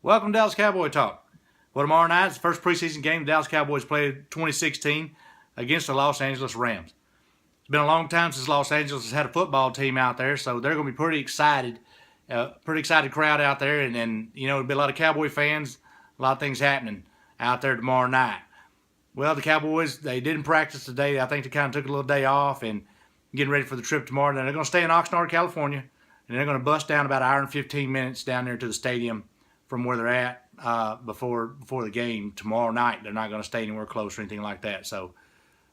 Welcome to Dallas Cowboy Talk. Well, tomorrow night is the first preseason game the Dallas Cowboys played 2016 against the Los Angeles Rams. It's been a long time since Los Angeles has had a football team out there, so they're going to be pretty excited. Pretty excited crowd out there, and there'll be a lot of Cowboy fans, a lot of things happening out there tomorrow night. Well, the Cowboys, they didn't practice today. I think they kind of took a little day off and getting ready for the trip tomorrow. Then they're going to stay in Oxnard, California, and they're going to bust down about an hour and 15 minutes down there to the stadium from where they're at before the game tomorrow night. They're not going to stay anywhere close or anything like that. So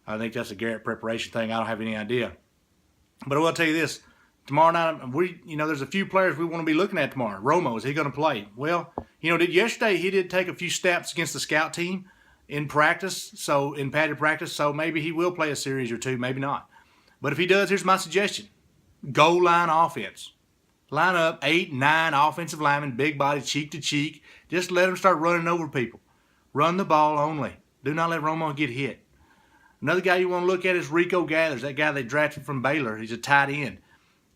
I think that's a Garrett preparation thing. I don't have any idea. But I will tell you this. Tomorrow night, there's a few players we want to be looking at tomorrow. Romo, is he going to play? Well, yesterday he did take a few steps against the scout team in practice, in padded practice, so maybe he will play a series or two, maybe not. But if he does, here's my suggestion. Goal line offense. Line up 8, 9 offensive linemen, big body, cheek to cheek. Just let them start running over people. Run the ball only. Do not let Romo get hit. Another guy you want to look at is Rico Gathers, that guy they drafted from Baylor. He's a tight end.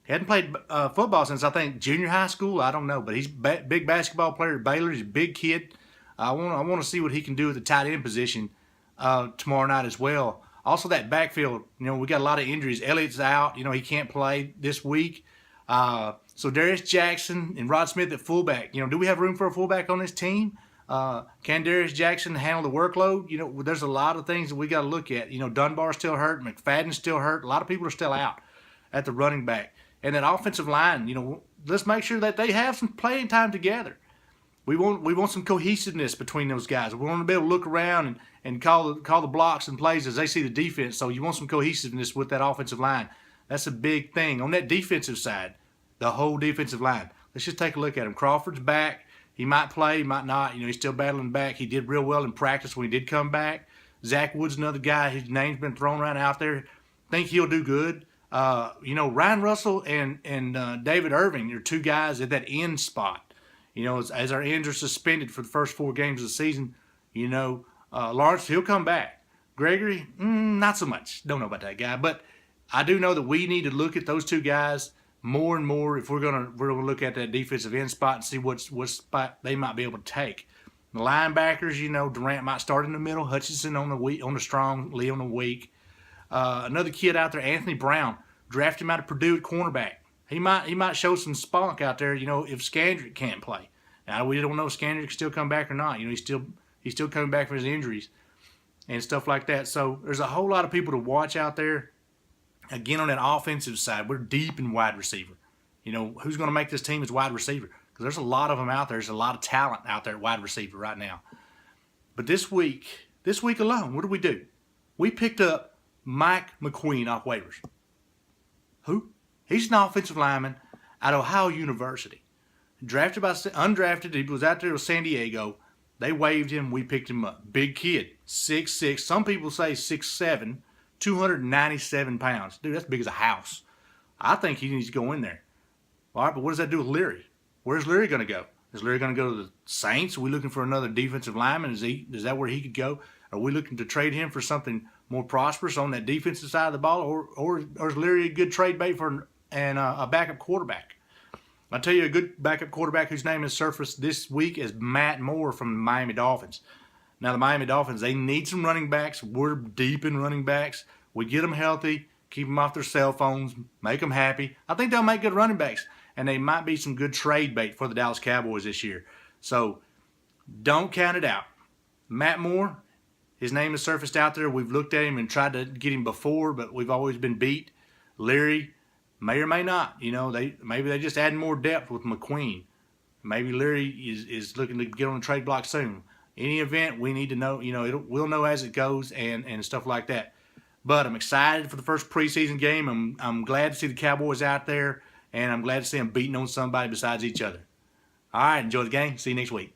He hadn't played football since, I think, junior high school. I don't know, but he's a big basketball player at Baylor. He's a big kid. I want to see what he can do at the tight end position tomorrow night as well. Also, that backfield, we got a lot of injuries. Elliott's out. He can't play this week. So Darius Jackson and Rod Smith at fullback. Do we have room for a fullback on this team? Can Darius Jackson handle the workload? There's a lot of things that we got to look at. Dunbar's still hurt. McFadden's still hurt. A lot of people are still out at the running back. And that offensive line, let's make sure that they have some playing time together. We want some cohesiveness between those guys. We want to be able to look around and call the blocks and plays as they see the defense. So you want some cohesiveness with that offensive line. That's a big thing. On that defensive side, the whole defensive line. Let's just take a look at him. Crawford's back. He might play, he might not. He's still battling back. He did real well in practice when he did come back. Zach Wood's another guy. His name's been thrown around out there. Think he'll do good. Ryan Russell and David Irving are two guys at that end spot. As our ends are suspended for the first 4 games of the season, Lawrence, he'll come back. Gregory, not so much. Don't know about that guy. But I do know that we need to look at those two guys more and more if we're gonna look at that defensive end spot and see what spot they might be able to take. The linebackers, Durant might start in the middle, Hutchinson on the strong, Lee on the weak. Another kid out there, Anthony Brown, drafted him out of Purdue at cornerback. He might show some spunk out there, if Scandrick can't play. Now we don't know if Scandrick can still come back or not. He's still coming back from his injuries and stuff like that. So there's a whole lot of people to watch out there. Again, on that offensive side, we're deep in wide receiver. Who's going to make this team as wide receiver? Because there's a lot of them out there. There's a lot of talent out there at wide receiver right now. But this week alone, what did we do? We picked up Mike McQueen off waivers. Who? He's an offensive lineman at Ohio University. Undrafted. He was out there with San Diego. They waived him. We picked him up. Big kid, 6'6". Some people say 6'7". 297 pounds. Dude, that's big as a house. I think he needs to go in there. All right, but what does that do with Leary? Where's Leary going to go? Is Leary going to go to the Saints? Are we looking for another defensive lineman? Is that where he could go? Are we looking to trade him for something more prosperous on that defensive side of the ball? Or is Leary a good trade bait for a backup quarterback? I'll tell you a good backup quarterback whose name has surfaced this week is Matt Moore from the Miami Dolphins. Now, the Miami Dolphins, they need some running backs. We're deep in running backs. We get them healthy, keep them off their cell phones, make them happy. I think they'll make good running backs, and they might be some good trade bait for the Dallas Cowboys this year. So don't count it out. Matt Moore, his name has surfaced out there. We've looked at him and tried to get him before, but we've always been beat. Leary may or may not. Maybe they just add more depth with McQueen. Maybe Leary is looking to get on the trade block soon. Any event, we need to know, we'll know as it goes and stuff like that. But I'm excited for the first preseason game. I'm glad to see the Cowboys out there, and I'm glad to see them beating on somebody besides each other. All right, enjoy the game. See you next week.